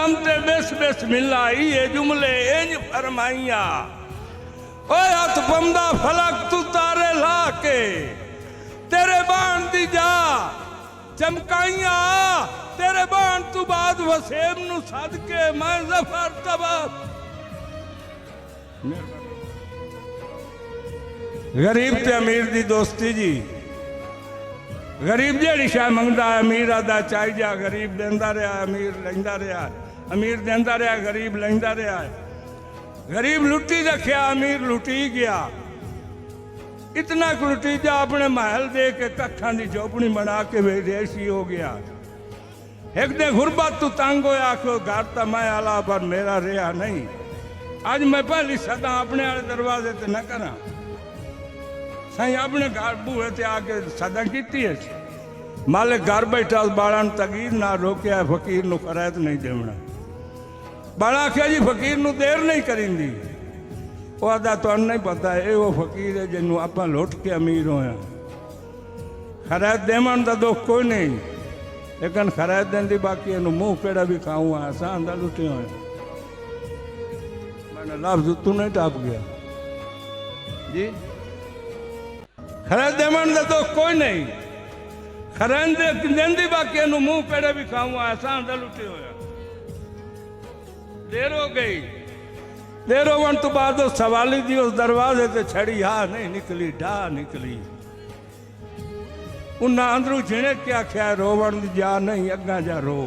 नाम ते base base मिलाई ये जुमले इंज फरमाइया। ओए हथ पमदा फलक तू तारे ला के तेरे बाण दी जा चमकाइया। तेरे बाण तू बाद वसेम नु सद के मैं जफर तबा। गरीब ते अमीर दी दोस्ती जी। गरीब जेड़ी शाह मंगदा है अमीर आदा चाही जा। गरीब देंदा रहा अमीर लैंदा रहा, अमीर देंदा रहा गरीब लैंदा रहा। गरीब लुटी रखिया अमीर लुटी गया। इतना लुटी जा अपने महल दे के कखा की झोपड़ी बना के विदेशी हो गया। एक दिन गुरबत तू तंग होया कि घर तो मैं आला पर मेरा रहा नहीं। अज मैं पहली सदा अपने वाले दरवाजे ते न करा सही अपने घर बूहे ते आके सदा की है। मालिक घर बैठा बाला तगीर ना रोकया फकीर नू खरैत नहीं देवना। बाला आख्या जी फकीर नू देर नहीं करींदी। वो आदा तो नहीं पता है वो फकीर है जिन्हों आप लुट के अमीर होया। खरैत देवन का दुख कोई नहीं लेकिन खरैत देंदी बाकी इनू मुँह पेड़ा भी खाऊँ आसान का लुटे हो। मैंने लफ्ज तू नहीं टाप गया जी। खरैत देवन का दुख कोई नहीं खरैत देंदी बाकी इनू मुँह पेड़ा भी खाऊँ आसान का लुटे हो। देर हो गई। देर होवन तो बाद सवाली दी उस दरवाजे से छड़ी हा नहीं निकली ढा निकली। उन्हें अंदरू झिणे क्या आख्या रोवन दी जा नहीं अगा जा रो।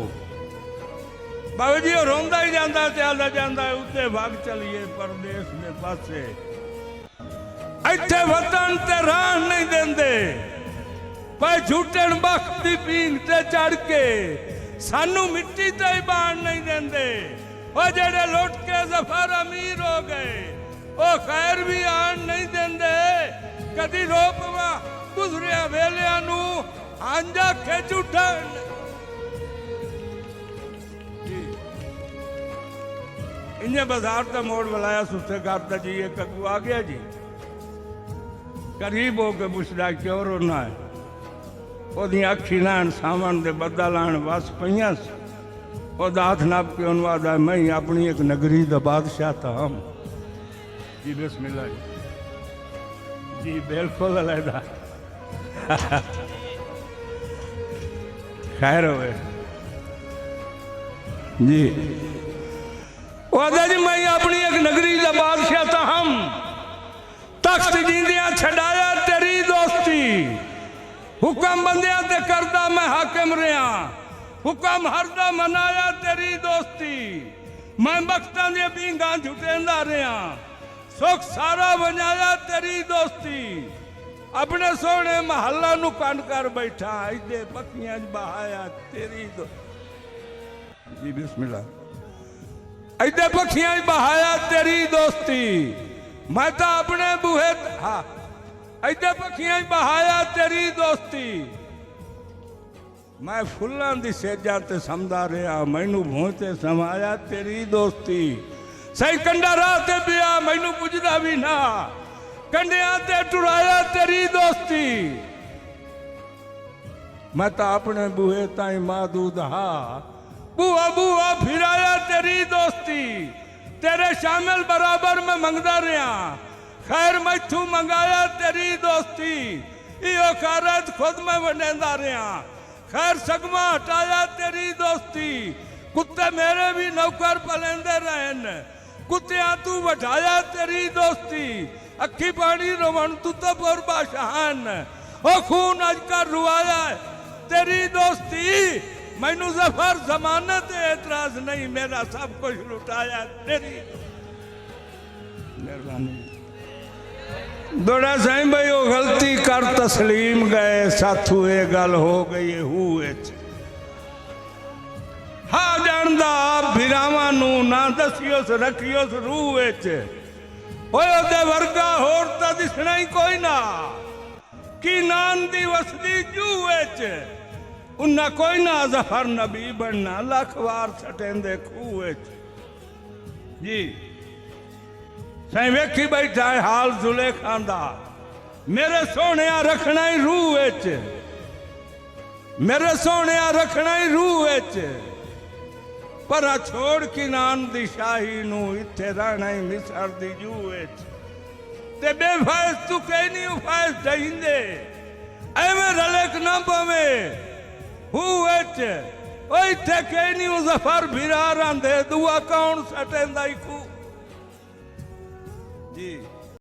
बाबू जी रोंदा ही जाता चलता जाता उत्ते भाग चलिए परदेश में पासे। इत्थे वतन ते राह नहीं देंदे पर झूठन बख्त दी पींग ते चढ़ के सानू मिट्टी ते ही बाण नहीं देंदे। वो जेड़े लुट के जफर अमीर हो गए वो खैर भी आन नहीं देंदे। कदी रोपवा गुजरिया वेलिया नू आंजा खिच उठन। इन्हें बाजार का मोड़ बुलाया सुस्ते करता जी एक अगू आ गया जी। करीब हो के पुछदा क्यों रोना है। ओदी अखी लाण सावन दे बदा लाण वस पईयां। हाथ नाप के अनुवाद है मैं अपनी एक नगरी का बादशाह था हम जी। बिस्मिल्लाह जी बिल्कुल अलहदा खैर हो जी। जी मैं अपनी एक नगरी का बादशाह था हम तख्त जींदिया छड़ाया तेरी दोस्ती। हुक्म बंदिया ते करदा मैं हाकिम रहा हुक्म हरदा मनाया तेरी दोस्ती। मैं बख्तां दी बींगा झुटेंदा रहा सुख सारा बनाया तेरी दोस्ती। अपने सोने महल्ला नू कंड कर बैठा इदे पखियां बहाया तेरी जी। बिस्मिल्लाह इदे पखियां बहाया तेरी दोस्ती। मैं तो अपने बूहे हाँ इदे पखियां बहाया तेरी दोस्ती। मैं फुल्लां दी सेजा ते समदा रहा मैनू भों ते समाया तेरी दोस्ती। सही कंडा राह ते पिया मैनू पुजदा भी ना कंडिया ते टुराया तेरी दोस्ती। मैं तो अपने बूहे ताई मादूद हा बुआ बुआ फिराया तेरी दोस्ती। तेरे शामिल बराबर में मंगदा रहा खैर मैथू मंगाया तेरी दोस्ती। इहो कारत खुद में वंडेंदा रहा खैर सगमा हटाया तेरी दोस्ती। कुत्ते मेरे भी नौकर पलेंदे रहन कुत्तियां तू वठाया तेरी दोस्ती। अखी पानी रोवन तू तो बादशाहन ओ खून अजकर रुआया तेरी दोस्ती। मैनू जफर जमानत एतराज नहीं मेरा सब कुछ लुटाया तेरी मेहरबानी। दौड़ा साईं भाई वो गलती कर तस्लीम गए साथू ये गल हो गई हुए हा जानदा भिरावां नू ना दसियोस रखियोस रूह ओदे वर्गा होर तां दिसना ही कोई ना की नान दी वसदी जूह उन्ना कोई ना जफर नबी बनना लख वार छटेंदे खूह जी। सही वेखी बैठा है हाल जुलेखा दा मेरे सोने रखना ही रूह मेरे सोने रखना ही रूह पर छोड़ किनान दी शाही नू इत्थे रहना ही मिसर दी जू विच ते बेफायज तू कहीं नहीं फायज दईंदे एवें रलक ना पवे हू विच ओ इत्थे कहीं नहीं जफर भिरा रंदे दुआ कौन सटेंदा इकू जी।